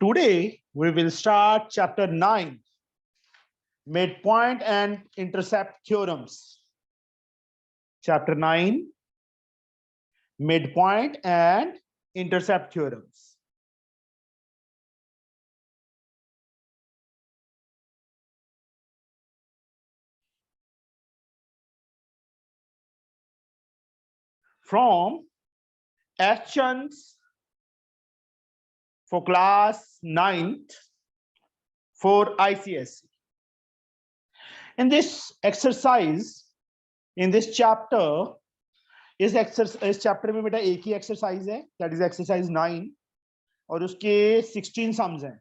Today we will start chapter 9, Midpoint and Intercept Theorems. Chapter 9, Midpoint and Intercept Theorems. From Ch-9 for class 9th for ICSE. In this exercise, in this chapter, इस chapter में बेटा एक ही exercise है, that is exercise 9 और उसके 16 sums हैं.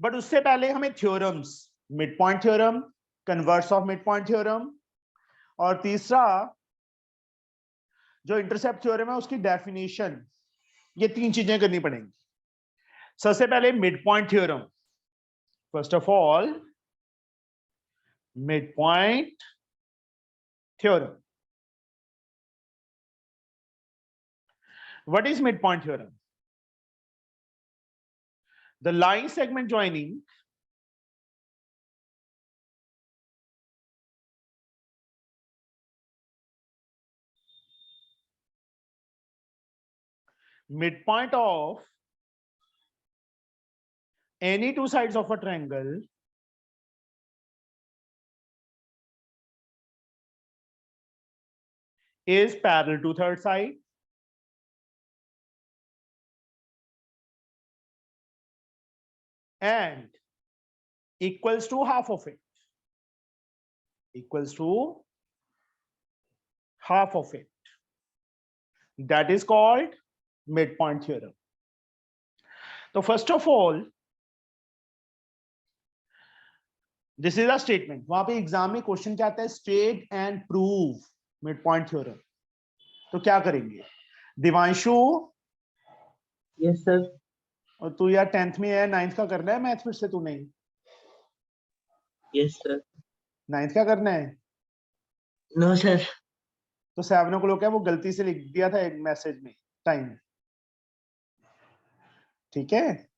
But उससे पहले हमें theorems, mid point theorem, converse of mid point theorem और तीसरा जो इंटरसेप्ट थ्योरम है उसकी डेफिनेशन, ये तीन चीजें करनी पड़ेंगी. सबसे पहले mid point theorem. First of all mid point theorem. What is midpoint theorem? The line segment joining midpoint of any two sides of a triangle is parallel to third side and equals to half of it. Equals to half of it. That is called midpoint theorem. So first of all, this is a statement. वहां पे exam में question क्या आता है? State and prove midpoint theorem. तो क्या करेंगे? Divanshu, yes sir. और तू यार 10th में है, 9th का करना है मैथ फिर से तू? नहीं, यस सर. 9th का करना है? No sir. तो 7 o'clock है, वो गलती से लिख दिया था एक मैसेज में टाइम. ठीक है,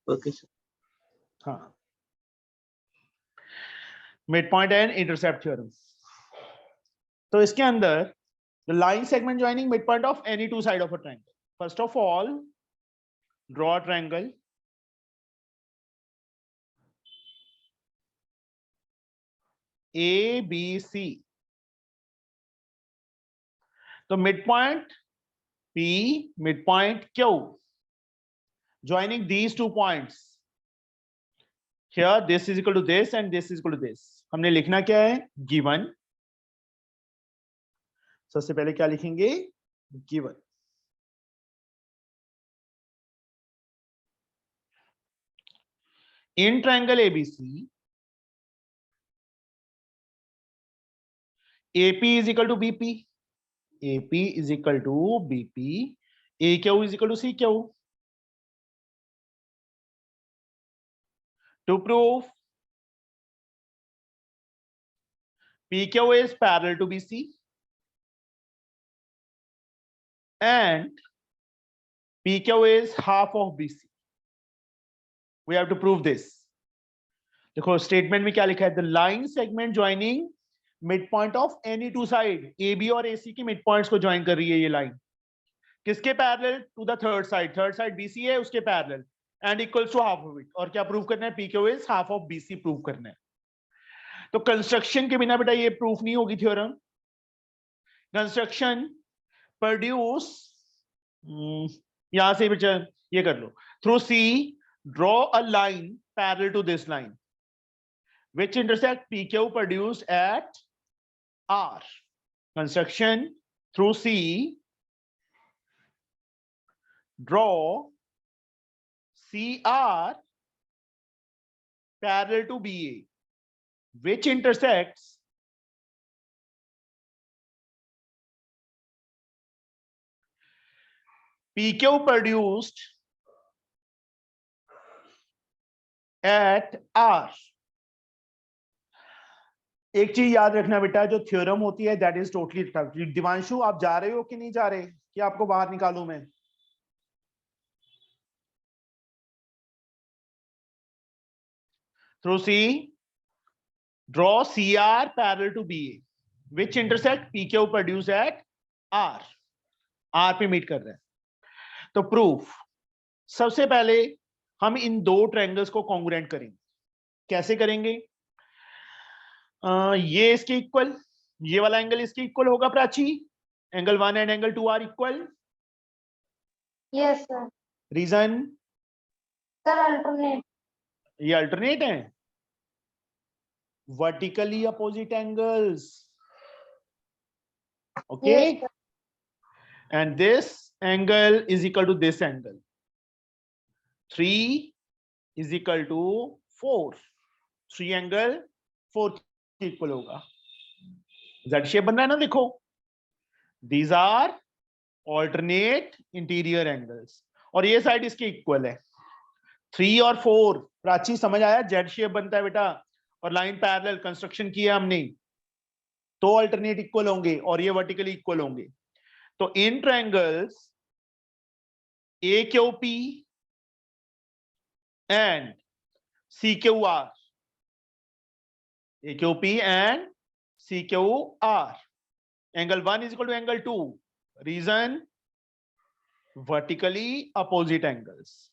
ओके सर. हाँ. Mid point and intercept theorem. तो इसके अंदर the line segment joining mid point of any two side of a triangle. First of all draw triangle. A B C. तो midpoint P, midpoint Q, joining these 2 points. Here this is equal to this and this is equal to this. हमने लिखना क्या है? Given. सबसे पहले क्या लिखेंगे? Given. In triangle ABC, AP is equal to BP. AP is equal to BP. AQ is equal to CQ. To prove PQ is parallel to BC and PQ is half of BC, we have to prove this. देखो statement में क्या लिखा है? The line segment joining mid point of any two side. AB और AC की mid points को join कर रही है ये लाइन. किसके parallel? To the third side. Third side BC है, उसके parallel and equals to half of it. और क्या प्रूव करना है? PQ is half of BC prove करना है. तो कंस्ट्रक्शन के बिना बेटा ये प्रूफ नहीं होगी थ्योरम. कंस्ट्रक्शन प्रोड्यूस, यहां से बेटा ये कर लो. Through C draw a line parallel to this line which intersect PQ produced at R. Construction through C, draw CR parallel to BA which intersects PQ produced at R. एक चीज याद रखना बेटा, जो थ्योरम होती है दैट इज टोटली. दिवांशु आप जा रहे हो कि नहीं जा रहे? कि आपको बाहर निकालूं मैं? through C, draw CR parallel to BA, which intersect PQ produce at R. R पे मीट कर रहे हैं. तो प्रूफ, सबसे पहले हम इन दो ट्रायंगल्स को कॉन्ग्रुएंट करेंगे. कैसे करेंगे? ये इसके इक्वल, ये वाला एंगल इसके इक्वल होगा Prachi. Angle 1 and angle 2 are equal. Yes sir. Reason? Sir alternate. ये अल्टरनेट है. Vertically opposite angles. Okay. Yes, sir. And this angle is equal to this angle. 3 is equal to 4. 3 angle 4 के equal होगा. Z shape बन रहा है ना, देखो. These are alternate interior angles. और ये साइड इसके इक्वल है. 3 और 4 प्राची समझ आया. Z शेप बनता है बेटा, और लाइन पैरेलल कंस्ट्रक्शन किया हमने, तो अल्टरनेट इक्वल होंगे और ये वर्टिकली इक्वल होंगे. तो इन triangles AQP and CQR, AQP and CQR, angle 1 is equal to angle 2. Reason? Vertically opposite angles.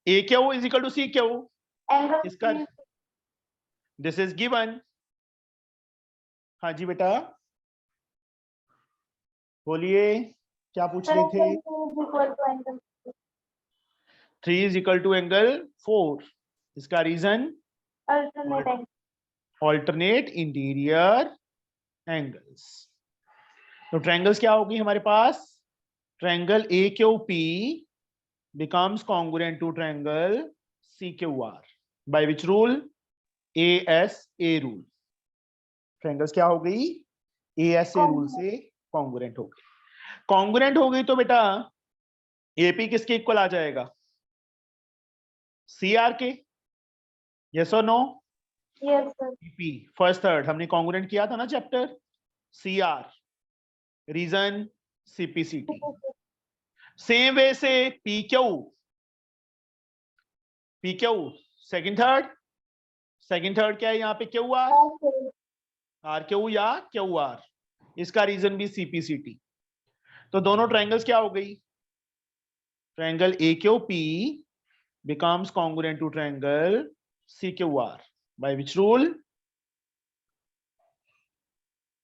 AQ is equal to CQ. Angle. इसका दिस इज गिवन. हाँ जी बेटा, बोलिए क्या पूछ रहे थे? 3 is equal to angle 4. इसका reason? Alternate. Alternate interior angles. तो ट्रायंगल्स क्या होगी हमारे पास? Triangle AQP becomes congruent to triangle CQR. By which rule? ASA rule. Triangles क्या हो गई? ASA रूल से कॉन्ग्रुएंट हो गई. कॉन्ग्रुएंट हो गई तो बेटा AP किसके इक्वल आ जाएगा? CR के. यस और no? Yes, sir. PP first third हमने कॉन्ग्रुएंट किया था ना chapter. CR. Reason? CPCT. Same way से PQ सेकंड थर्ड क्या है यहाँ पे? QR. RQ या QR. इसका रीजन भी CPCT. तो दोनों ट्रायंगल्स क्या हो गई? Triangle AQP becomes congruent to triangle CQR. By which rule?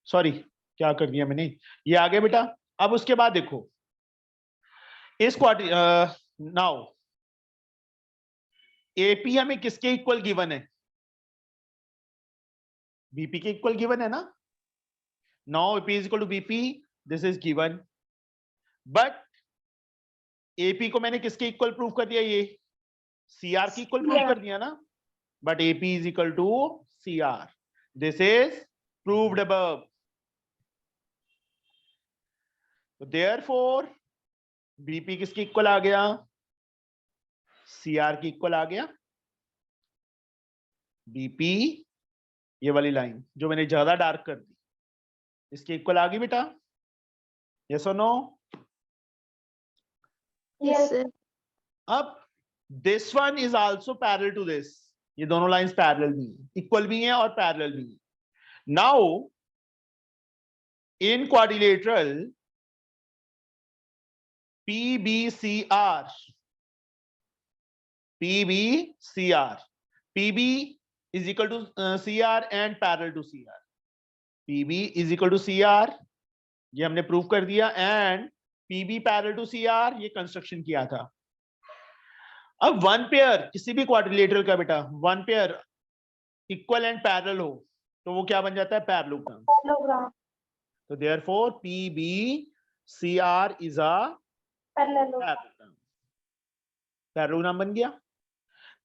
Sorry, क्या कर दिया मैंने? ये आ गया बेटा. अब उसके बाद देखो इस नाउ AP हमें किसके इक्वल गिवन है? BP के इक्वल गिवन है ना. Now AP is equal to BP. This is given. But AP को मैंने किसके इक्वल प्रूव कर दिया? ये CR की इक्वल प्रूव कर दिया ना. But AP is equal to CR. This is proved above. So therefore BP किसके इक्वल आ गया? CR की इक्वल आ गया. BP ये वाली लाइन जो मैंने ज्यादा डार्क कर दी, इसके इक्वल आ गई बेटा. यस और नो? Yes, sir. अब this one is also parallel to this. ये दोनों लाइंस पैरेलल भी हैं, इक्वल भी हैं और पैरेलल भी हैं. Now in quadrilateral PBCR, PB is equal to CR and parallel to CR. PB is equal to CR, ये हमने प्रूव कर दिया. And PB parallel to CR, ये कंस्ट्रक्शन किया था. अब वन पेयर किसी भी क्वाड्रिलेटरल का बेटा, one pair equal and parallel हो तो वो क्या बन जाता है? पैरेललोग्राम. Parallelogram. तो therefore PBCR is a Parallelogram. Parallelogram बन गया.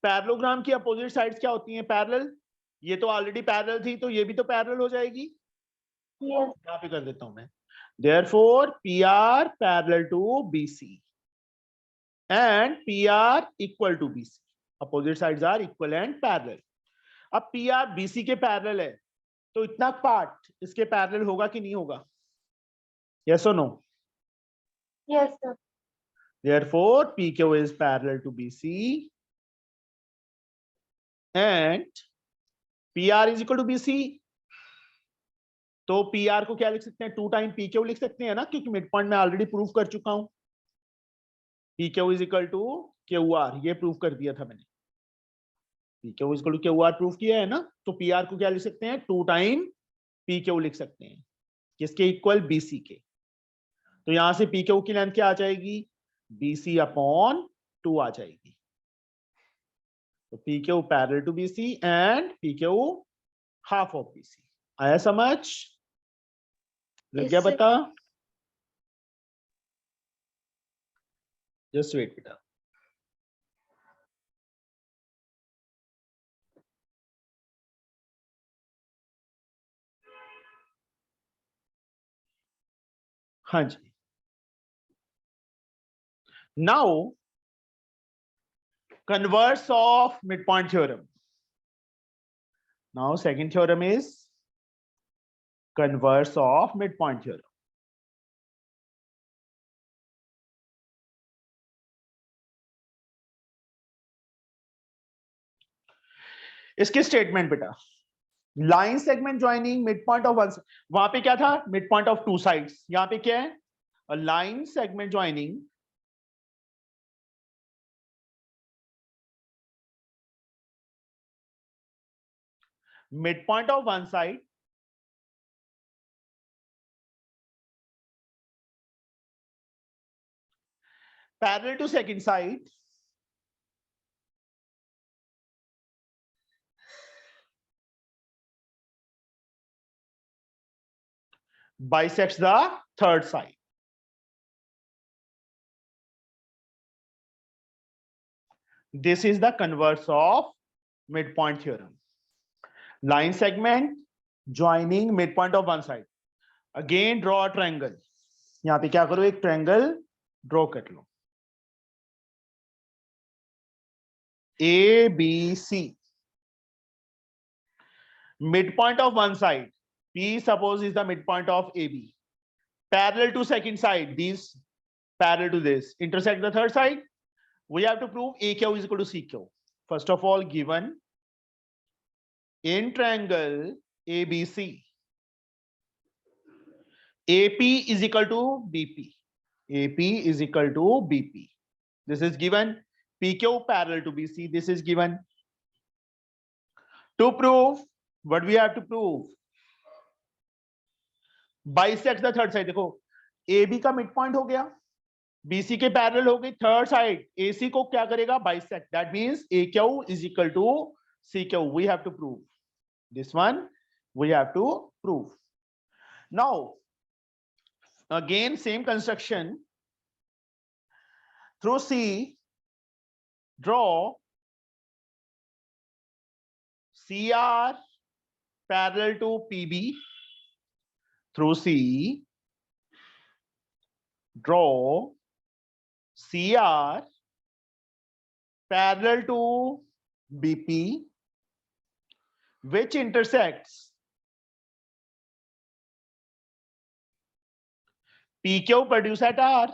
पैरेललोग्राम की अपोजिट साइड्स क्या होती हैं? पैरेलल. ये तो ऑलरेडी पैरेलल थी, तो ये भी तो पैरेलल हो जाएगी. Yes. यहाँ पे कर देता हूं मैं. Therefore PR parallel to BC and PR equal to BC. Opposite sides are equal and parallel. अब PR BC के पैरेलल है तो इतना पार्ट इसके पैरेलल होगा कि नहीं होगा? यस और no? Yes, sir. Therefore, PQ is parallel to BC and PR is equal to BC. तो PR को क्या लिख सकते हैं? 2 टाइम PQ लिख सकते हैं ना, क्योंकि मिड पॉइंट में ऑलरेडी प्रूव कर चुका हूं. PQ is equal to QR, ये प्रूव कर दिया था मैंने. PQ is equal to QR prove किया है ना, तो PR को क्या लिख सकते हैं? 2 टाइम PQ लिख सकते हैं, किसके इक्वल? BC के. तो यहां से PQ की लेंथ क्या आ जाएगी? BC अपॉन 2 आ जाएगी. तो PQ parallel to BC and PQ half of BC. आया समझ? लग गया Yes, sir. पता? जस्ट वेट बेटा. हाँ जी. Now, converse of midpoint theorem. Now, second theorem is converse of midpoint theorem. इसकी स्टेटमेंट बेटा, line segment joining mid point of one. वहां पे क्या था? Mid point of 2 sides. यहां पे क्या है? A line segment joining midpoint of one side parallel to second side bisects the third side. This is the converse of midpoint theorem. Line segment joining midpoint of one side. Again draw a triangle. यहाँ पे क्या करो? एक triangle draw कर लो. ABC. Midpoint of one side. P suppose is the midpoint of AB. Parallel to second side. These parallel to this. Intersect the third side. We have to prove AQ is equal to CQ. First of all, given in triangle ABC, AP is equal to BP. AP is equal to BP. This is given. PQ parallel to BC. This is given. To prove, what we have to prove? Bisect the third side. देखो, AB का mid point हो गया, BC के parallel हो गई, third side AC को क्या करेगा? Bisect. That means AQ is equal to CQ. We have to prove this one. We have to prove. Now, again same construction. Through C, draw CR parallel to PB. Through C, draw CR parallel to BP, which intersects PQ produced at R.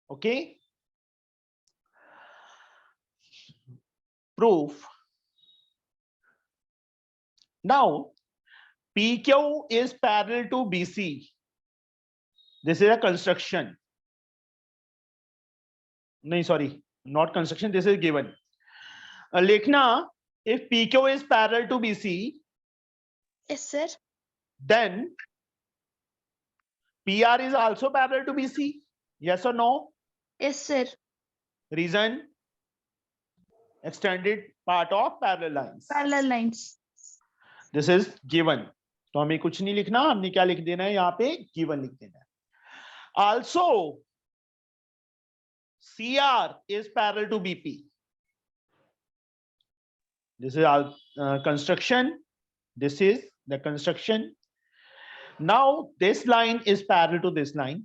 Okay. Proof. Now, PQ is parallel to BC. This is a construction. No, sorry, not construction. This is given. Likhna, if PQ is parallel to BC, Yes, sir. then PR is also parallel to BC. Yes or no? Yes, sir. Reason? Extended part of parallel lines. Parallel lines. This is given. तो हमें कुछ नहीं लिखना, हमने क्या लिख देना है? यहाँ पे given लिख देना है. Also, CR is parallel to BP. This is our construction. This is the construction. Now this line is parallel to this line,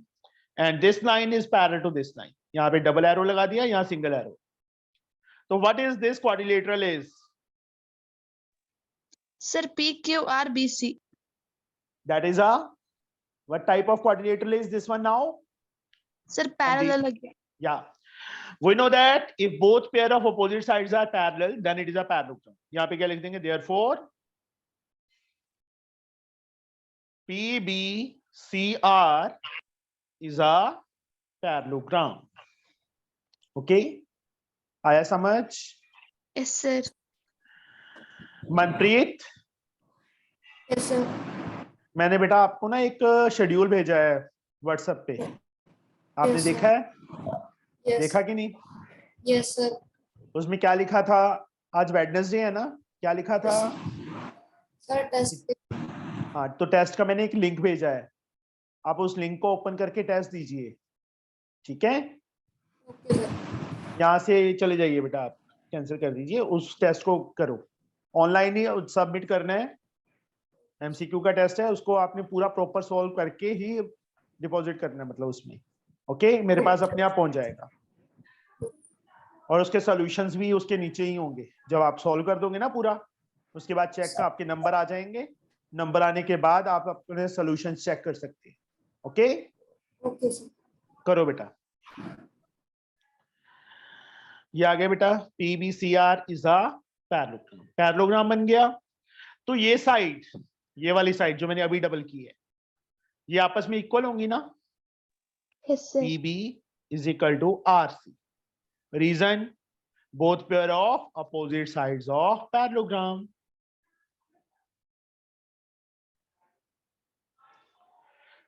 and this line is parallel to this line. यहाँ पे double arrow लगा दिया, यहाँ single arrow. So what is this quadrilateral is? Sir, PQRBC. That is a what type of quadrilateral is this one now? Sir, parallel again. Yeah. We know that if both pair of opposite sides are parallel, then it is a parallelogram. यहाँ पे क्या लिख देंगे? Therefore, PBCR is a parallelogram. Okay? आया समझ? Yes, sir. Manpreet, Yes, sir. मैंने बेटा आपको ना एक शेड्यूल भेजा है व्हाट्सएप पे, आपने Yes, sir. देखा है? Yes. देखा कि नहीं? Yes, sir. उसमें क्या लिखा था? आज वेडनेसडे है ना, क्या लिखा था? Sir, test. हाँ, तो टेस्ट का मैंने एक लिंक भेजा है, आप उस लिंक को ओपन करके टेस्ट दीजिए, ठीक है? Okay, sir. यहाँ से चले जाइए बेटा, आप कैंसिल कर दीजिए, उस टेस्ट को करो, ऑनलाइन ही सबमिट करना है, एमसीक्यू का टेस्ट है, उसको आपने पूरा प्रॉपर सॉल्व करके ही डिपॉजिट करना है, मतलब उसमें, ओके? मेरे पास अपने आप पहुंच जाएगा, और उसके सॉल्यूशंस भी उसके नीचे ही होंगे, जब आप सॉल्व कर दोगे ना पूरा, उसके बाद चेक का आपके नंबर आ जाएंगे, नंबर आने के बाद आप अपने सॉल्यूशन चेक कर सकते हैं, ओके? Okay, sir. करो बेटा, ये आ गया बेटा, PBCR is a parallelogram, parallelogram बन गया। तो ये साइड, ये वाली साइड जो मैंने अभी डबल की है, ये आपस में इक्वल होंगी ना? Yes, sir. PB is equal to RC. Reason, both pair of opposite sides of parallelogram.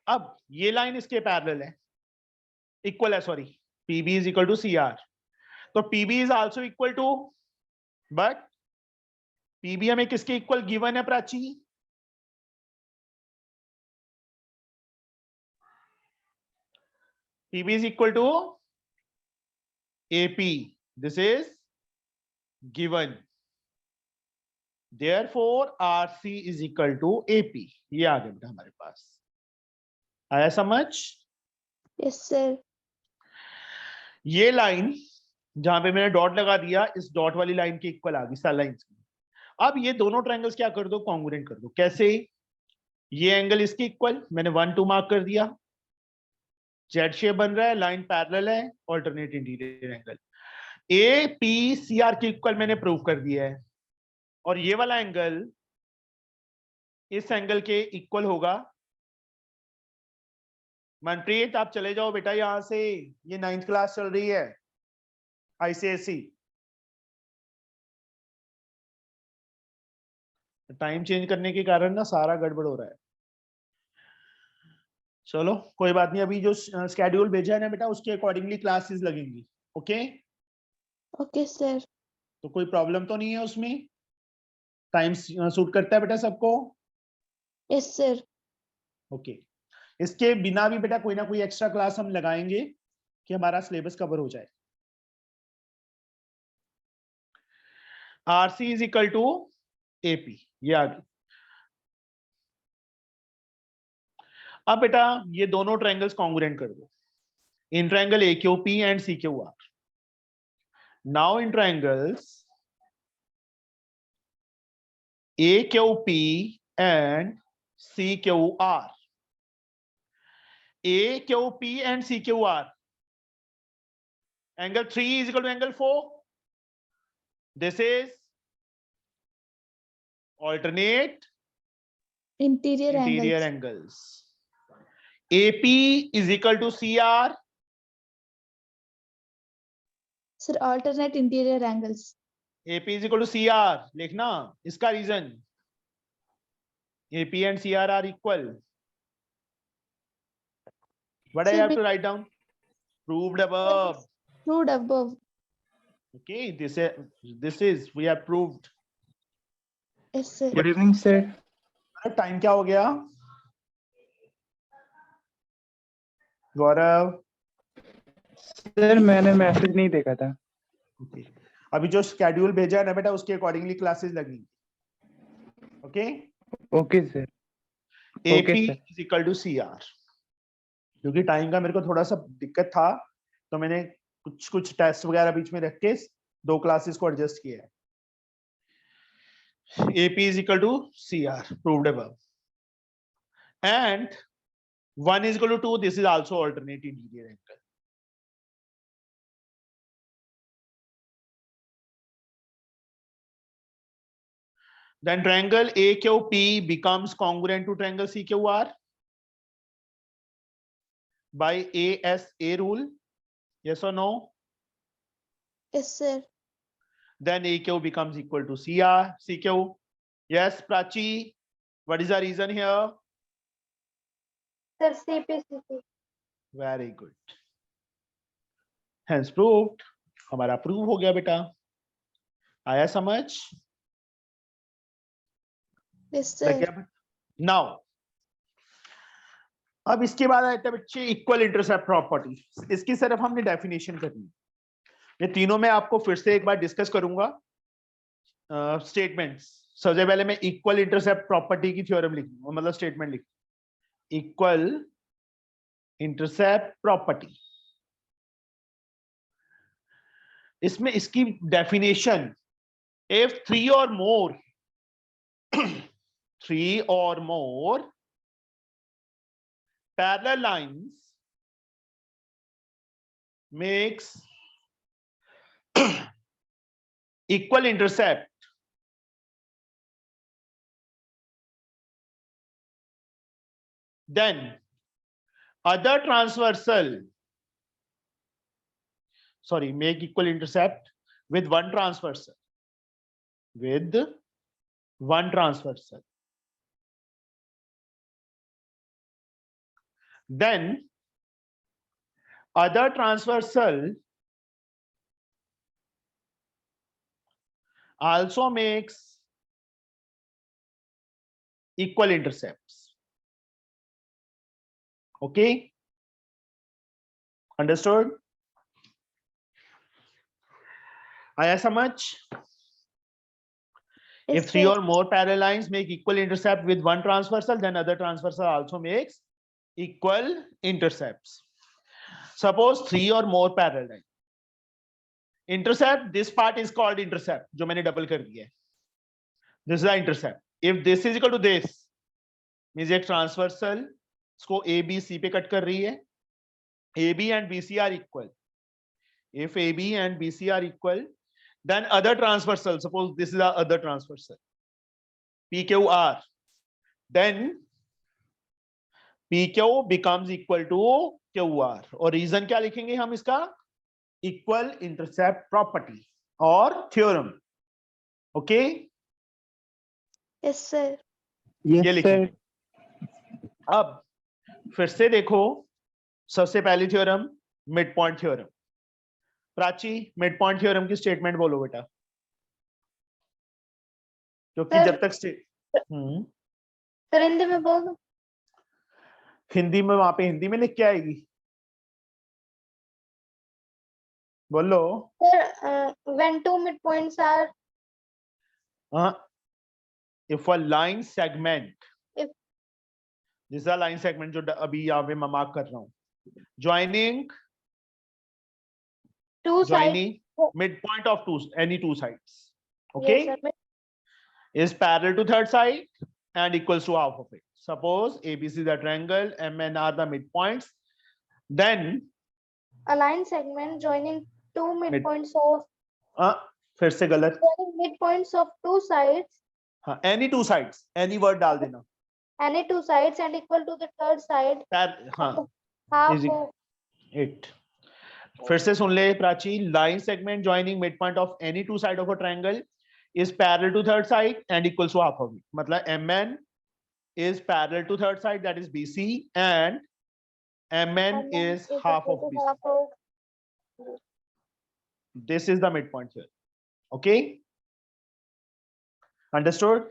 अब ये लाइन इसके पैरेलल है, इक्वल है, sorry, PB is equal to CR. तो PB is also equal to, but PB हमें किसके equal given है Prachi? PB is equal to AP. This is given. Therefore, RC is equal to AP. ये आ गया बेटा हमारे पास, आया समझ? Yes, sir. ये लाइन जहां पे मैंने डॉट लगा दिया, इस डॉट वाली लाइन की इक्वल आ गई सल लाइंस की। अब ये दोनों ट्रायंगल्स क्या कर दो? कॉन्ग्रुएंट कर दो। कैसे? ये एंगल इसके इक्वल, मैंने 1 2 मार्क कर दिया, जेड शेप बन रहा है, लाइन पैरेलल है, ऑल्टरनेट इंटीरियर एंगल। APCR के इक्वल मैंने प्रूव कर दिया है, और ये वाला एंगल इस एंगल के इक्वल होगा। मनप्रीत आप चले जाओ बेटा यहां से, ये 9th क्लास चल रही है ICSE। टाइम चेंज करने के कारण ना सारा गड़बड़ हो रहा है। चलो कोई बात नहीं, अभी जो स्केड्यूल भेजा है ना बेटा, उसके अकॉर्डिंगली क्लासेस लगेंगी, ओके? Okay, sir. तो कोई प्रॉब्लम तो नहीं है उसमें? टाइम सूट करता है बेटा सबको? Yes, sir. ओके। इसके बिना भी बेटा कोई ना कोई एक्स्ट्रा क्लास हम लगाएंगे कि हमारा सिलेबस कवर हो जाए। RC is equal to AP, ये आ गई। अब बेटा ये दोनों ट्रायंगल्स कॉन्ग्रुएंट कर दो, in triangle AQP and CQR। Now in triangles AQP and CQR, AQP and CQR, angle 3 is equal to angle 4. This is alternate Interior angles. angles. AP is equal to CR. Sir, alternate interior angles. AP is equal to CR लिखना, इसका reason AP and CR are equal. What I Sir, have to write down? Proved above. Proved above. Okay, this is we have proved. Yes, sir. Good evening sir. Time क्या हो गया गौरव? Sir मैंने message नहीं देखा था। Okay. अभी जो schedule भेजा है ना बेटा, उसके अकॉर्डिंगली क्लासेस लगेंगी, okay? Okay sir. AP Okay, sir. is equal to CR। क्योंकि टाइम का मेरे को थोड़ा सा दिक्कत था, तो मैंने कुछ टेस्ट वगैरह बीच में रख के 2 क्लासेस को एडजस्ट किया है। AP is equal to CR, proved above। and 1 is equal to 2. This is also alternate interior angle. Then triangle AQP becomes congruent to triangle CQR by ASA rule. Yes or no? Yes, sir. Then AQ becomes equal to CQ. Yes, Prachi. What is the reason here? Sir, CP. Very good. Hence proved. हमारा prove हो गया बेटा. आया समझ? Yes, लग sir. गया? Now, अब इसके बाद आता है बच्चे इक्वल इंटरसेप्ट प्रॉपर्टी. इसकी सिर्फ हमने डेफिनेशन करनी. ये तीनों में आपको फिर से एक बार डिस्कस करूंगा. स्टेटमेंट्स. सबसे पहले मैं इक्वल इंटरसेप्ट प्रॉपर्टी की थ्योरम लिखूंगा, मतलब स्टेटमेंट लिखूंगा. Equal intercept property. इसमें इसकी definition, if three or more parallel lines makes equal intercept, then other transversal, sorry, make equal intercept with one transversal, then other transversal also makes equal intercepts. Okay, understood? आया समझ? Yes, If three sir. or more parallel lines make equal intercept with one transversal, then other transversal also makes equal intercepts. Suppose three or more parallel lines. Intercept, this part is called intercept, जो मैंने double कर दिया है. This is the intercept. If this is equal to this, means एक transversal इसको ABC पे cut कर रही है. AB and BC are equal. If AB and BC are equal, then other transversal, suppose this is the other transversal, PQR, then PQ becomes equal to QR. और reason क्या लिखेंगे हम इसका? Equal intercept property or theorem. Okay? Yes, sir. ये Yes, लिखेंगे. sir. अब फिर से देखो, सबसे पहली theorem mid point theorem. Prachi, mid point theorem की स्टेटमेंट बोलो बेटा, क्योंकि Sir. जब तक सर हिंदी में बोल दो. हिंदी में, वहां पे हिंदी में लिख के आएगी. बोलो. Sir, when two midpoints are If a line segment, If- this is a line segment जो अभी यहाँ पे मैं मार्क कर रहा हूँ, joining two sides. midpoint of any two sides, okay, Yes, sir. is parallel to third side and equals to half of it. Suppose ABC is the triangle, MN are the midpoints, then A line segment joining two midpoints of फिर से गलत. joining midpoints of two sides, हाँ, any two sides, any word डाल देना. any two sides and equal to the third side, हाँ, half is of it. फिर से सुन ले Prachi. line segment joining midpoint of any two side of a triangle is parallel to third side and equals to half of it. मतलब MN is parallel to third side, that is BC, and MN is half of equal to BC. half of. This is the midpoint here. Okay, understood?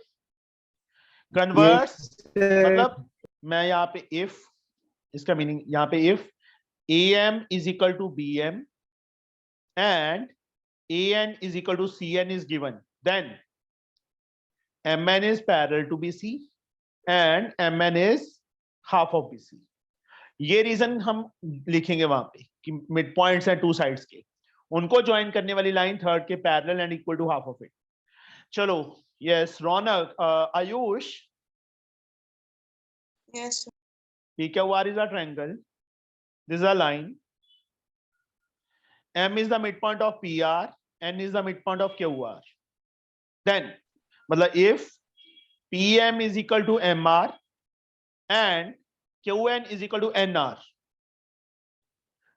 Converse, sir. मतलब मैं यहाँ पे if, इसका meaning यहाँ पे if AM is equal to BM and AN is equal to CN is given, then MN is parallel to BC and MN is half of BC. ये reason हम लिखेंगे वहां पे कि मिड पॉइंट्स हैं टू साइड्स के, उनको join करने वाली लाइन थर्ड के parallel and equal to half of it. चलो, yes Raunak, Ayush, Yes, sir. PQR is a triangle. This is a line. M is the midpoint of PR. N is the midpoint of QR. Then, मतलब if PM is equal to MR and QN is equal to NR,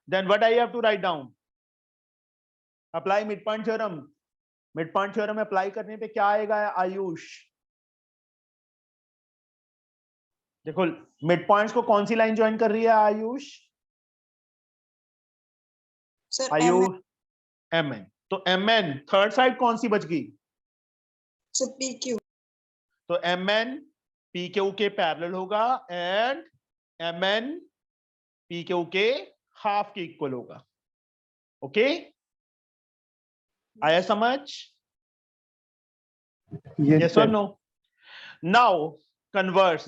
then what I have to write down? Apply midpoint theorem. Midpoint theorem apply करने पे क्या आएगा आयुष? देखो mid points को कौन सी line join कर रही है आयुष? Sir, Ayush MN. तो MN थर्ड साइड कौन सी बच गई? so PQ. तो MN PQ के पैरेलल होगा एंड MN PQ के हाफ के इक्वल होगा. ओके आया समझ? Yes, Yes sir. or no? Now converse.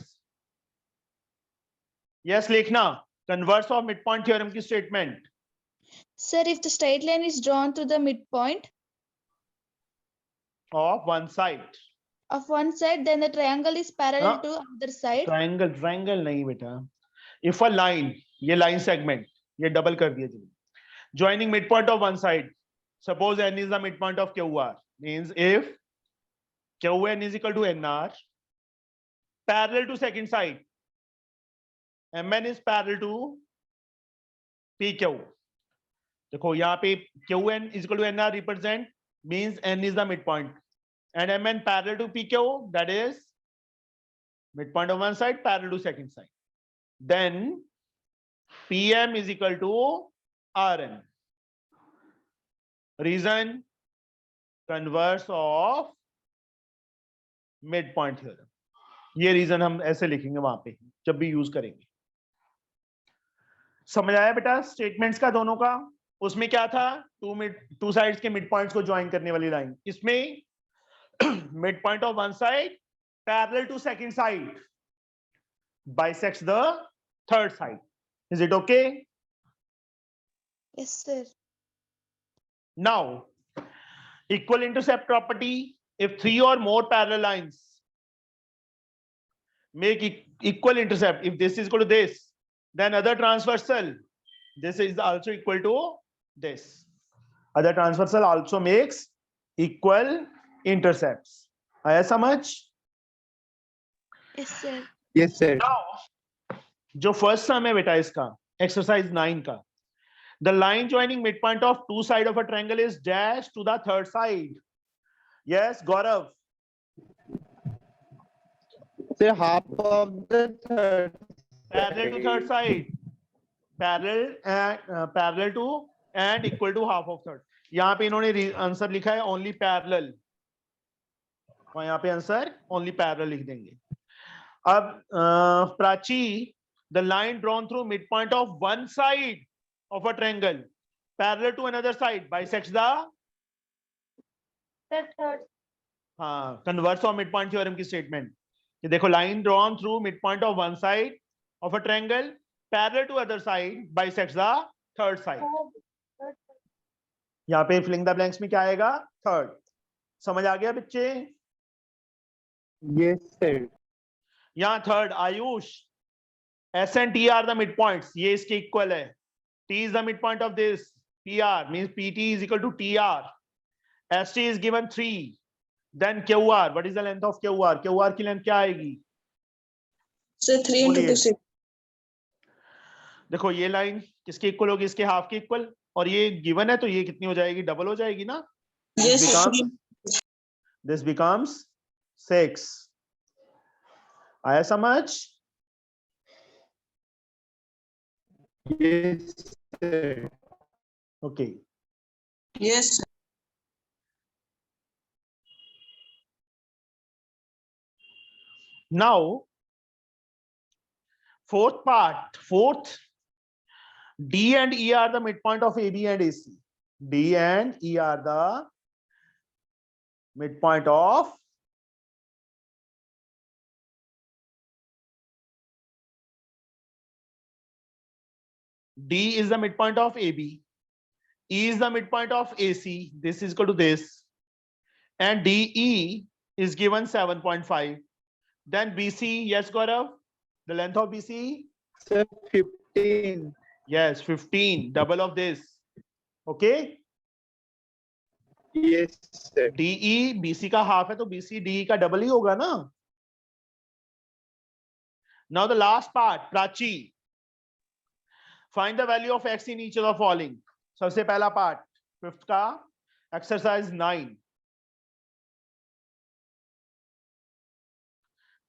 Yes लिखना. Converse of midpoint theorem की statement. Sir, if the straight line is drawn to the midpoint Of one side. of one side, then the triangle is parallel हाँ. to other side. Triangle नहीं बेटा. If a line, ये line segment, ये double कर दिया जी. Joining midpoint of one side. Suppose N is the midpoint of QR. Means if QN is equal to NR, parallel to second side, MN is parallel to PQ. देखो यहाँ पे QN is equal to NR represent means N is the midpoint and MN parallel to PQ, that is midpoint of one side parallel to second side. Then PM is equal to RN. Reason converse of midpoint theorem. ये reason हम ऐसे लिखेंगे वहां पे जब भी use करेंगे. समझ आया बेटा स्टेटमेंट्स का दोनों का? उसमें क्या था? टू साइड्स के मिड पॉइंट्स को ज्वाइन करने वाली लाइन. इसमें mid point of one side parallel to second side bisects the third side. Is it okay? Yes, sir. Now, equal intercept property. If three or more parallel lines make equal intercept, if this is equal to this, then other transversal, this is also equal to this. Other transversal also makes equal intercepts. आया समझ? Yes, sir. Yes, sir. Now, जो first सम है बेटा इसका exercise 9 का, the line joining midpoint of two side of a triangle is dash to the third side. Yes, Gaurav. Sir, half of the third. Parallel to third side. Parallel to and equal to half of third. यहाँ पे इन्होंने answer लिखा है only parallel. और यहाँ पे answer only parallel लिख देंगे. अब Prachi, the line drawn through midpoint of one side of a triangle parallel to another side bisects the third. हाँ converse of midpoint theorem की statement. ये देखो line drawn through midpoint of one side of a triangle parallel to other side bisects the third side. यहाँ पे fill in the blanks में क्या आएगा? Third. समझ आ गया बच्चे? Yes, sir. यहाँ third Ayush, S and T are the midpoints. ये इसके इक्वल है. T is the midpoint of this. PR means PT is equal to TR. ST is given 3. Then QR. What is the length of QR? QR की length क्या आएगी? Sir, 3 into बोलिए. 2, 6. देखो ये line किसके इक्वल होगी? इसके हाफ के इक्वल. और ये गिवन है तो ये कितनी हो जाएगी? डबल हो जाएगी ना? Yes, This sir. becomes, this becomes 6. आया समझ? Yes, sir. Okay. Yes, sir. Now, fourth, D and E are the midpoint of AB and AC. D and E are the midpoint of D is the midpoint of AB. E is the midpoint of AC. This is equal to this. And DE is given 7.5. Then BC, yes, Gaurav? The length of BC? Sir, 15. Yes, 15, double of this. Okay? Yes, sir. DE BC का half है तो BC DE का double ही होगा ना? Now the last part, Prachi. Find the value of x in each of the following. सबसे पहला part, fifth का exercise 9.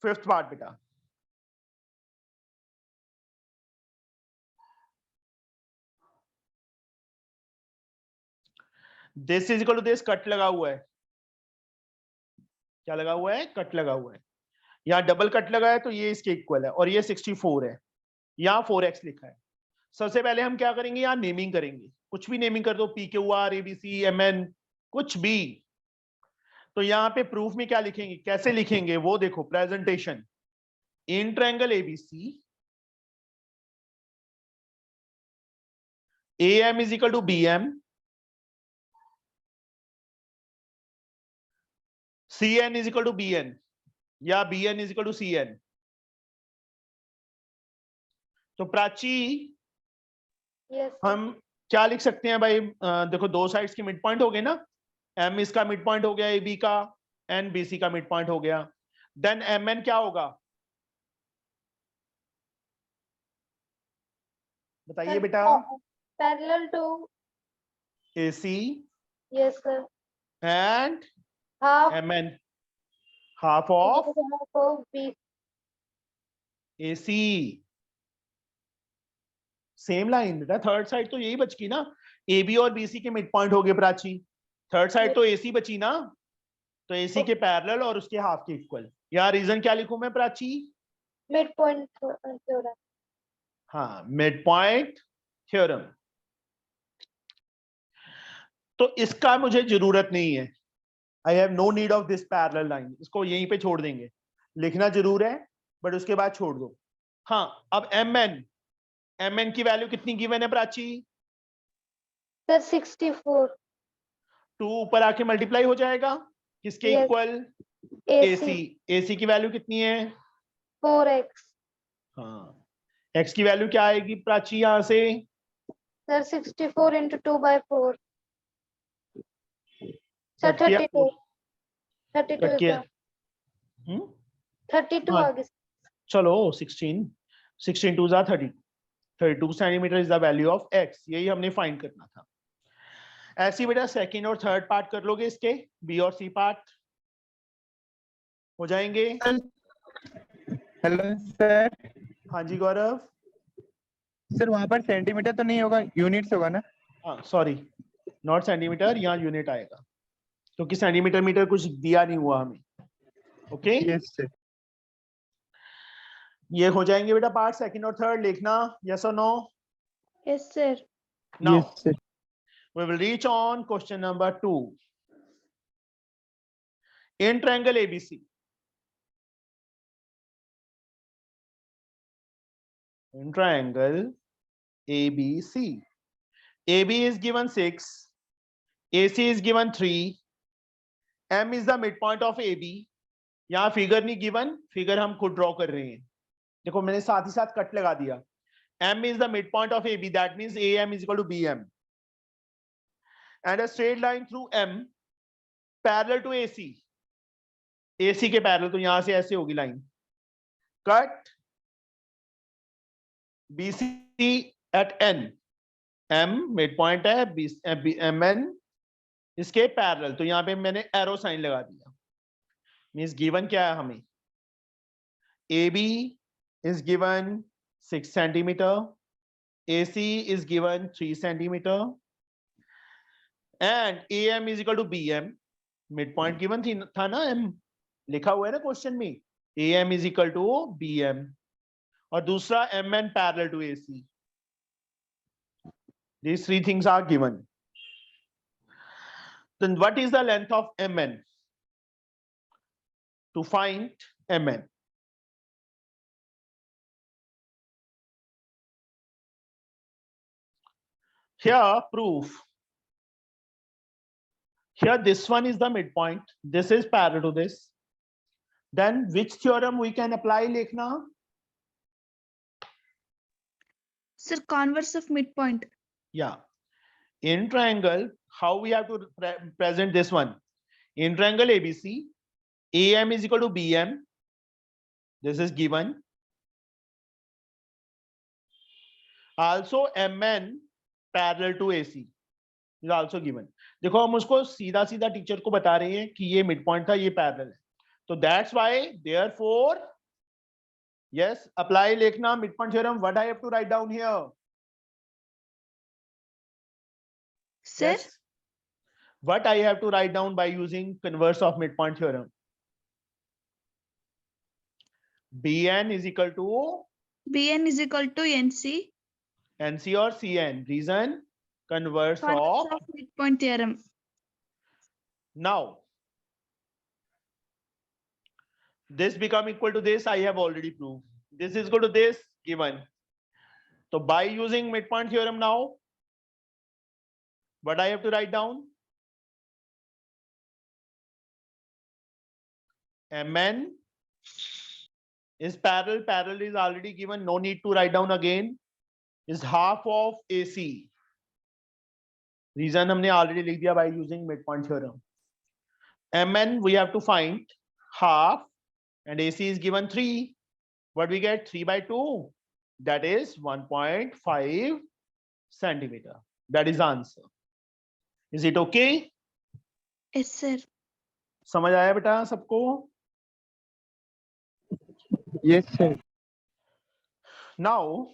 Fifth part बेटा. This is equal to this, cut लगा हुआ है. क्या लगा हुआ है? कट लगा हुआ है. यहाँ डबल कट लगा है तो ये इसके इक्वल है और ये 64 है. यहाँ 4x लिखा है. सबसे पहले हम क्या करेंगे? यहाँ नेमिंग करेंगे. कुछ भी नेमिंग कर दो, PQR ABC MN कुछ भी. तो यहाँ पे प्रूफ में क्या लिखेंगे, कैसे लिखेंगे वो देखो. Presentation in triangle ABC AM is equal to BM, CN is equal to BN या BN is equal to CN. तो प्राची Yes. हम क्या लिख सकते हैं भाई? देखो दो साइड्स के मिड पॉइंट हो गए ना. M इसका मिड पॉइंट हो गया AB का, एंड BC का मिड पॉइंट हो गया. देन MN क्या होगा बताइए बेटा? Parallel to. AC Yes, sir. and Half. MN half of Half of B. AC. Same line बेटा. थर्ड साइड तो यही बच गई ना. AB और BC के मिड पॉइंट हो गए प्राची. थर्ड साइड तो AC बची ना. तो AC के पैरेलल और उसके हाफ के इक्वल. यहाँ रीजन क्या लिखूं मैं प्राची? Midpoint theorem. हाँ, मिड पॉइंट थ्योरम. तो इसका मुझे जरूरत नहीं है. I have no need of this parallel line. इसको यहीं पे छोड़ देंगे. लिखना जरूर है बट उसके बाद छोड़ दो. हाँ, अब MN की वैल्यू कितनी गिवन है प्राची? Sir, 64. 2 ऊपर आके मल्टीप्लाई हो जाएगा किसके Yes. इक्वल? AC. AC की वैल्यू कितनी है? 4x. हाँ, x की वैल्यू क्या आएगी प्राची यहां से? Sir, 64 into 2 by 4. Sir, cut किया? 32. 32 कट is किया? the 32 हाँ. आगे. चलो 16 2 30. 32 centimetre is the value of x. यही हमने फाइंड करना था. ऐसी बेटा सेकंड और थर्ड पार्ट कर लोगे इसके. बी और सी पार्ट हो जाएंगे. Hello sir. हाँ जी गौरव. सर वहां पर सेंटीमीटर तो नहीं होगा, यूनिट्स होगा ना? हाँ सॉरी, नॉट सेंटीमीटर, यहाँ यूनिट आएगा क्योंकि सेंटीमीटर मीटर कुछ दिया नहीं हुआ हमें. ओके. Yes sir. ये हो जाएंगे बेटा पार्ट सेकंड और थर्ड. लिखना यस और no. Yes, sir. Now yes sir. we will reach on question number 2. In triangle ABC, in triangle ABC, AB is given 6, AC is given 3, M is the midpoint of AB. यहाँ figure नहीं given, figure हम खुद draw कर रहे हैं. देखो मैंने साथ ही साथ कट लगा दिया. M is the midpoint of AB, that means AM is equal to BM. And a straight line through M parallel to AC. AC के पैरेलल, तो यहां से ऐसे होगी line. Cut BC at N. M mid point है, MN इसके parallel. तो यहां पे मैंने एरो साइन लगा दिया. मींस गिवन क्या है हमें? AB is given 6 centimeter, AC is given 3 centimeter, and AM is equal to BM. midpoint given था ना, M लिखा हुआ है ना क्वेश्चन में. AM is equal to BM और दूसरा MN parallel to AC. These three things are given. Then what is the length of MN? To find MN, here proof. Here this one is the midpoint, this is parallel to this. Then which theorem we can apply? लिखना Sir, converse of midpoint. Yeah. In triangle, how we have to present this one? In triangle ABC, AM is equal to BM. This is given. Also, MN parallel to AC is also given. देखो हम उसको सीधा सीधा teacher को बता रहे हैं कि ये मिड पॉइंट था, ये पैरेलल है. तो that's why therefore yes, apply लिखना midpoint theorem. What I have to write down here? Sir, Yes. What I have to write down by using converse of midpoint theorem? Bn is equal to Bn is equal to NC. NC or Cn. Reason? Converse Converse of. of midpoint theorem. Now, this become equal to this. I have already proved. This is equal to this given. So by using midpoint theorem now, what I have to write down? Mn is parallel. Parallel is already given. No need to write down again. Is half of AC. Reason हमने already लिख दिया by using midpoint theorem. Mn we have to find half and AC is given 3. What we get? 3 by 2. That is 1.5 centimeter. That is the answer. Is it okay? Yes, sir. समझ आया बेटा सबको? Yes, sir. Now,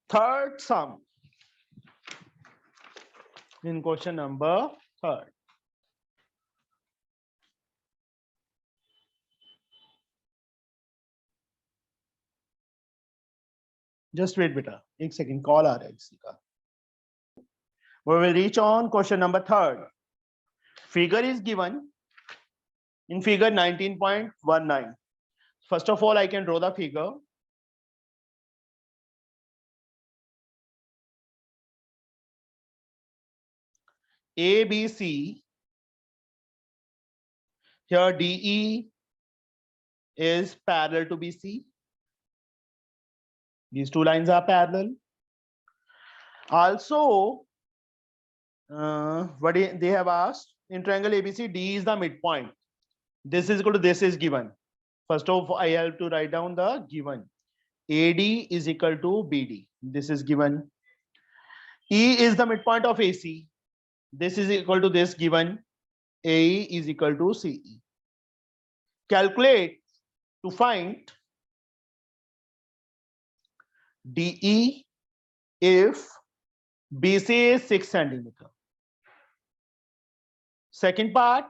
third sum in question number 3. Just wait beta. एक second call आ रहा है किसी का. We will reach on question number 3. Figure is given in figure 19.19. First of all, I can draw the figure. ABC, here DE is parallel to BC. These two lines are parallel. Also, what they have asked, in triangle ABC, D is the midpoint. This is equal to this is given. First of all, I have to write down the given. AD is equal to BD. This is given. E is the midpoint of AC. This is equal to this given. AE is equal to CE. Calculate to find DE if BC is 6 centimeter. Second part,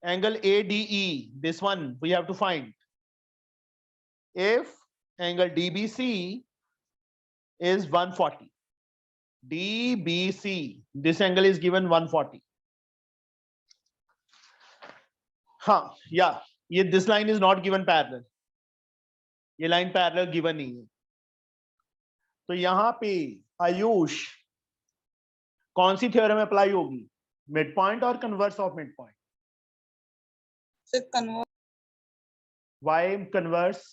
angle ADE, this one we have to find. If angle DBC is 140. DBC, this angle is given 140. हाँ, yeah, this line is not given parallel. ये line parallel given नहीं है. तो यहाँ पे आयुष कौन सी theorem apply होगी? मिड पॉइंट और converse of mid point? Sir, converse. Why converse?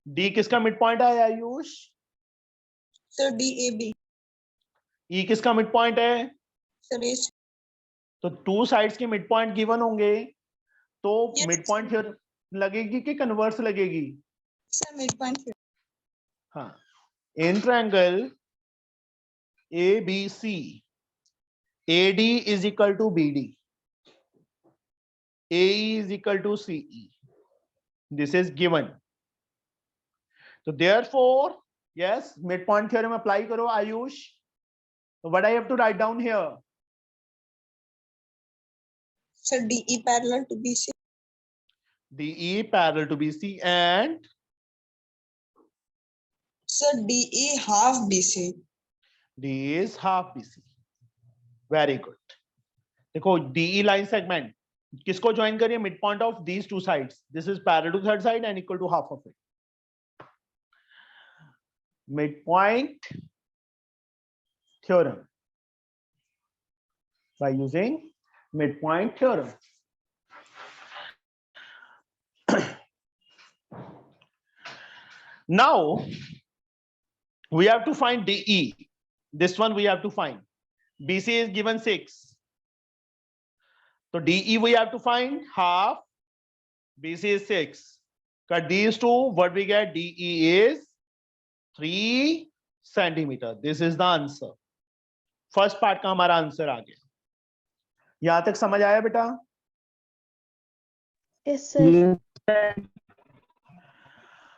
D किसका मिड पॉइंट है आयुष? Sir, DAB. ई किसका मिड पॉइंट है? Sir, H. तो टू साइड्स के मिड पॉइंट गिवन होंगे तो Yes. मिड पॉइंट थ्योरम लगेगी कि कन्वर्स लगेगी? Sir, midpoint theorem. हाँ, in triangle ABC, AD is equal to BD, AE is equal to CE. This is given. So therefore, yes, midpoint theorem apply karo Ayush. So what I have to write down here? Sir, DE parallel to BC. DE parallel to BC and Sir, DE half BC. D is half BC. Very good. देखो DE line segment किसको join करिए, mid point of these two sides, this is parallel to third side and equal to half of it. Mid point theorem by using midpoint theorem. Now we have to find DE. This one we have to find. BC is given 6. So DE we have to find half. BC is 6. Cut these two. What we get? DE is 3 centimeter. This is the answer. First part का हमारा answer आ गया. यहां तक समझ आया बेटा? Yes, sir.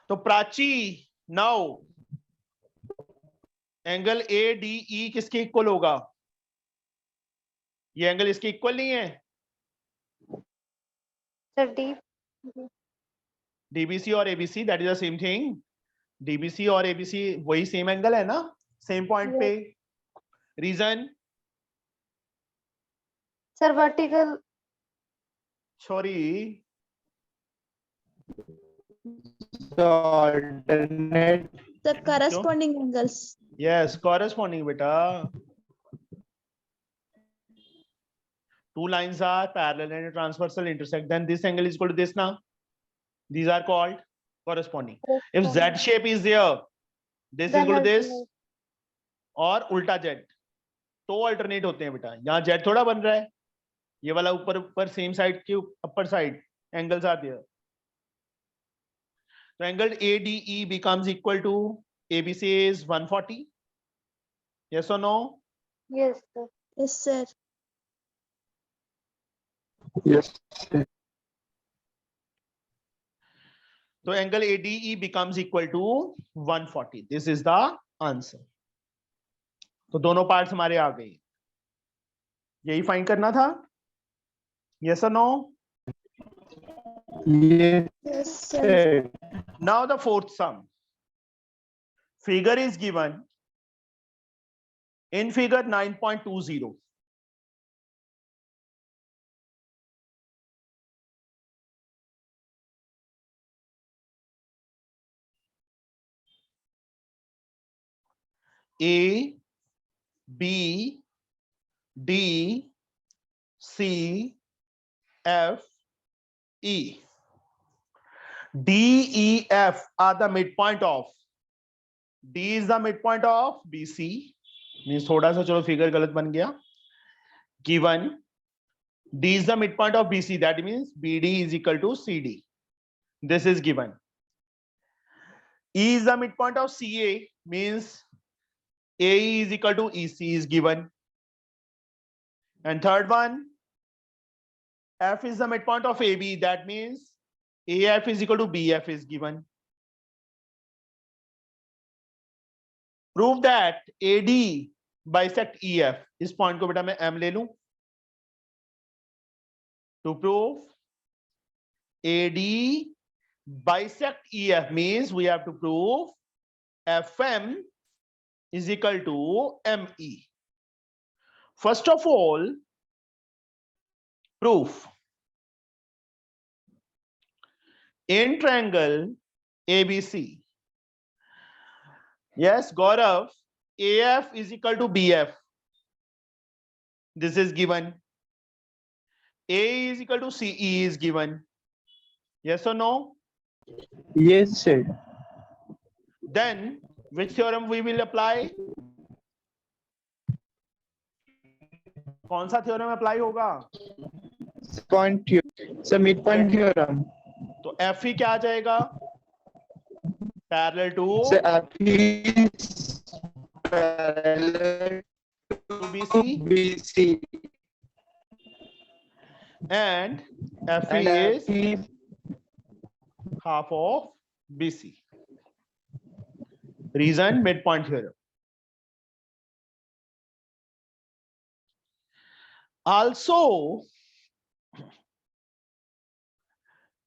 तो Prachi now angle ADE किसके इक्वल होगा? ये एंगल इसके इक्वल नहीं है? Sir, D. DBC और ABC that is the same thing. DBC और ABC वही सेम एंगल है ना, सेम पॉइंट पे. Reason? Sir, vertical. Sorry, alternate. The corresponding angles. यस कॉरेस्पॉन्डिंग बेटा. Two lines are parallel and transversal intersect, then this angle is equal to this now. These are called corresponding. If Z shape is there, this is equal to this और उल्टा Z, तो alternate होते हैं बेटा. यहाँ Z थोड़ा बन रहा है, ये वाला ऊपर ऊपर सेम साइड के upper side angles are there. तो angle ADE becomes equal to ABC is 140. Yes or no? Yes, sir. Yes, sir. Yes. तो angle ADE becomes equal to 140. This is the answer. तो दोनों parts हमारे आ गए. यही find करना था. Yes or no? Yes. Yes, sir. Now the fourth sum. Figure is given in figure 9.20. A, B, D, C, F, E. D, E, F are the midpoint of. D is the midpoint of BC. Means थोड़ा सा चलो figure गलत बन गया. Given D is the midpoint of BC, that means BD is equal to CD. This is given. E is the midpoint of CA, means AE is equal to EC is given. And third one, F is the midpoint of AB, that means AF is equal to BF is given. Prove that AD bisect EF. इस point को बेटा मैं M ले लूं. To prove AD bisect EF means we have to prove FM is equal to ME. First of all, proof. In triangle ABC, yes, Gaurav, AF is equal to BF. This is given. A is equal to CE is given. Yes or no? Yes, sir. Then which theorem we will apply? कौन सा theorem apply होगा? Point theorem. So midpoint theorem. तो FE क्या आ जाएगा? Parallel to So F is parallel to BC BC. and FE And is FE half of BC. Reason midpoint theorem. Also,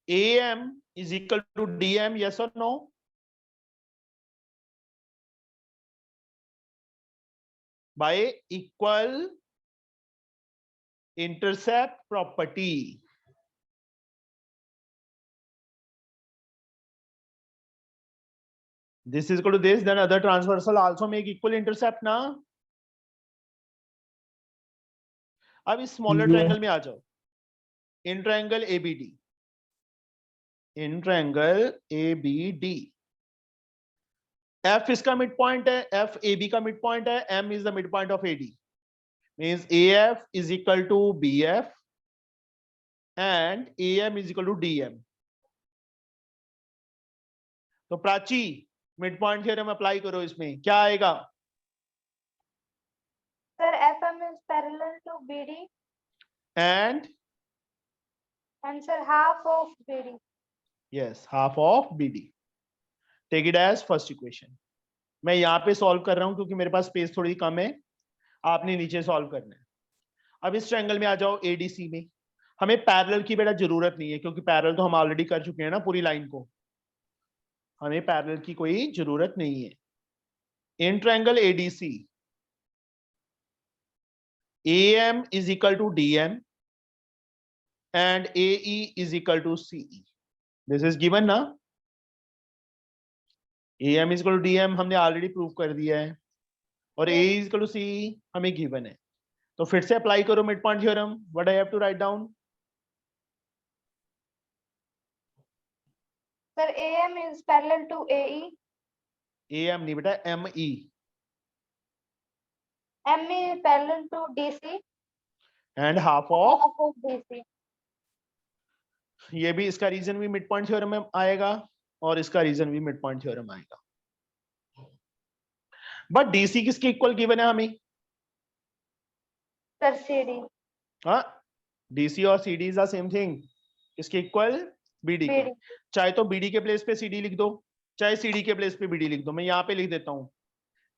AM is equal to DM, yes or no? By equal intercept property. This is equal to this, then other transversal also make equal intercept ना. अब इस smaller triangle में आ जाओ. In triangle ABD. In triangle ABD. F इसका mid point है, F AB का mid point है, M is the midpoint of AD. Means AF is equal to BF and AM is equal to DM. तो Prachi midpoint theorem apply करो, इसमें क्या आएगा? Sir, FM is parallel to BD And sir, half of BD. yes, half of BD. Take it as first equation. मैं यहाँ पे solve कर रहा हूँ क्योंकि मेरे पास स्पेस थोड़ी कम है, आपने नीचे सॉल्व करना है. अब इस ट्रायंगल में आ जाओ ADC में. हमें पैरेलल की बेटा जरूरत नहीं है क्योंकि पैरेलल तो हम ऑलरेडी कर चुके हैं ना पूरी लाइन को. हमें पैरेलल की कोई जरूरत नहीं है. In triangle ADC AM is equal to DM and AE is equal to CE. This is given ना. AM is equal to DM हमने ऑलरेडी प्रूव कर दिया है और AE is equal to CE हमें गिवन है. तो फिर से अप्लाई करो mid point theorem. What I have to write down? Sir, AM is parallel to AE. AM नहीं बेटा, ME. ME is parallel to DC. And half of. Half of DC. ये भी इसका रीजन भी मिड पॉइंट थ्योरम में आएगा और इसका रीजन भी मिड पॉइंट थ्योरम आएगा. बट DC किसके इक्वल गिवन है हमें? Sir, CD. हाँ, DC और CD is the same thing. किसके इक्वल? BD के. BD. चाहे तो BD के प्लेस पे CD लिख दो, चाहे CD के प्लेस पे BD लिख दो. मैं यहाँ पे लिख देता हूँ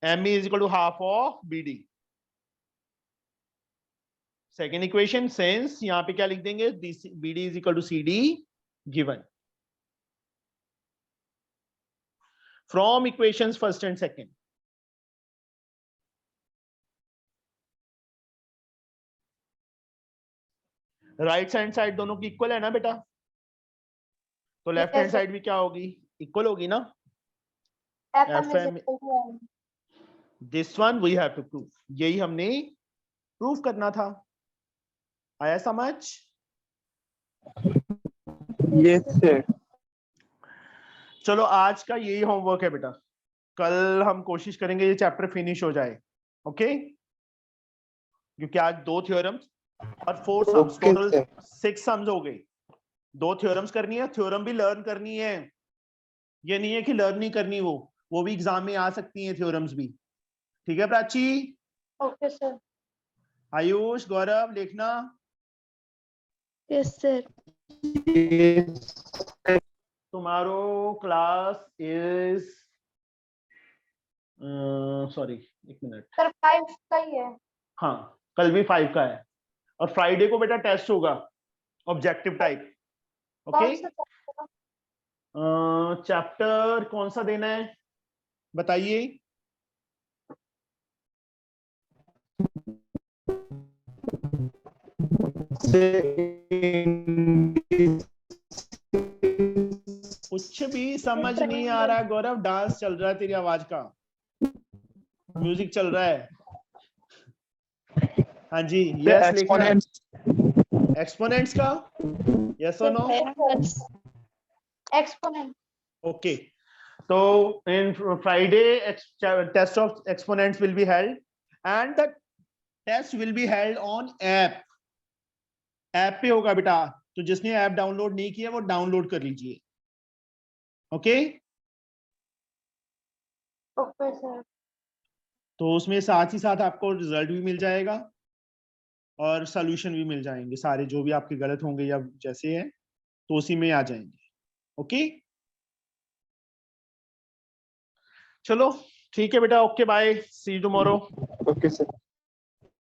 ME is equal to half of BD. Second equation sense यहाँ पे क्या लिख देंगे? BD is equal to CD given. From equations first and second. Right hand side दोनों की इक्वल है ना बेटा? तो लेफ्ट हैंड साइड भी क्या होगी? इक्वल होगी ना. FM is FM. equal to M. This one we have to prove. यही हमने प्रूव करना था. आया समझ? Yes sir. चलो आज का यही होमवर्क है बेटा. कल हम कोशिश करेंगे ये चैप्टर फिनिश हो जाए. ओके क्योंकि आज 2 थ्योरम्स और 4 sums, Okay, total sir. 6 sums हो गए. 2 थ्योरम्स करनी है, थ्योरम भी लर्न करनी है. ये नहीं है कि लर्न नहीं करनी, वो भी एग्जाम में आ सकती हैं थ्योरम्स भी. ठीक है प्राची? Okay, sir. आयुष, गौरव, लिखना. Yes, sir. तुम्हारो क्लास इज सॉरी एक मिनट. Sir, 5 का ही है. हाँ, कल भी 5 का है और फ्राइडे को बेटा टेस्ट होगा ऑब्जेक्टिव टाइप. ओके, कौन सा chapter? चैप्टर कौन सा देना है बताइए? कुछ भी समझ नहीं आ रहा गौरव. डांस चल रहा है तेरी आवाज का, म्यूजिक चल रहा है. हाँ जी, यस लिखना. एक्सपोनेंट्स का यस और नो? Exponent. ओके, तो in Friday test of exponents will be held and the test will be held on app. App पे होगा बेटा, तो जिसने ऐप डाउनलोड नहीं किया वो डाउनलोड कर लीजिए. Okay Okay, sir. तो उसमें साथ ही साथ आपको रिजल्ट भी मिल जाएगा और सॉल्यूशन भी मिल जाएंगे. सारे जो भी आपके गलत होंगे या जैसे हैं तो उसी में आ जाएंगे. ओके चलो ठीक है बेटा. Okay bye, see you tomorrow. Okay sir.